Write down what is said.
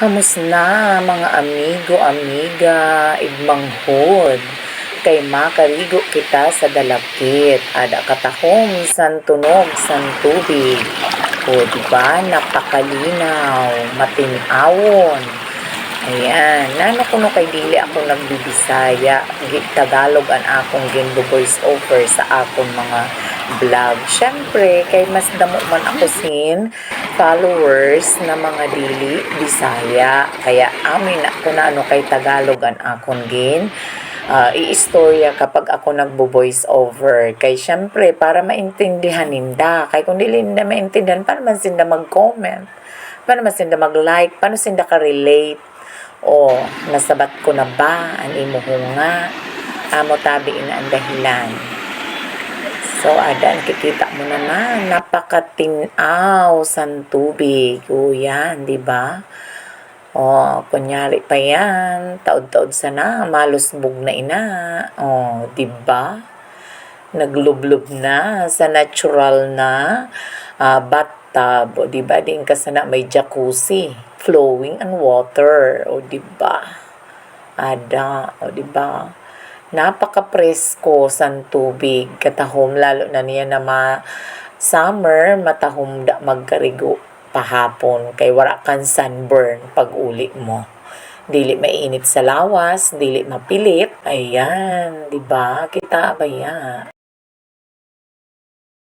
Hamusna mga amigo, amiga, igmanghod. Kay makarigo kita sa dalakit. Ada katahom san tunog san tubig. O diba, napakalinaw, matinawon. Ayan, nano kuno kay dili ako nagbibisaya, Tagalog ang akong gindo voice over sa akong mga vlog. Syempre, kay mas damo man ako sin followers na mga dili Bisaya. Kaya amin ako na ano kay Tagalog ang akong i-istorya kapag ako nagbo-voice over. Kay syempre, para maintindihan ninda. Kay kung dili ninda maintindihan, paano man sinda mag-comment? Paano man sinda mag-like? Paano sinda ka-relate? O, nasabat ko na ba ang imuhong nga? Amo tabiin na ang dahilan. So, adan, kikita mo naman, napakatinaw san tubig. O, yan, di ba? O, kunyari pa yan, taod-taod sana, malusbog na ina. O, di ba? Naglublob na sa natural na bathtub. O, di ba? Din ka sana may jacuzzi. Flowing and water. O, di ba? Ada. O, di ba? Napaka-presko san tubig. Katahom, lalo na niya na summer, matahom da magkarigo pahapon. Kay wala kang sunburn pag uli mo. Dili mainit sa lawas, dili mapilit. Ayan, di ba? Kita ba yan?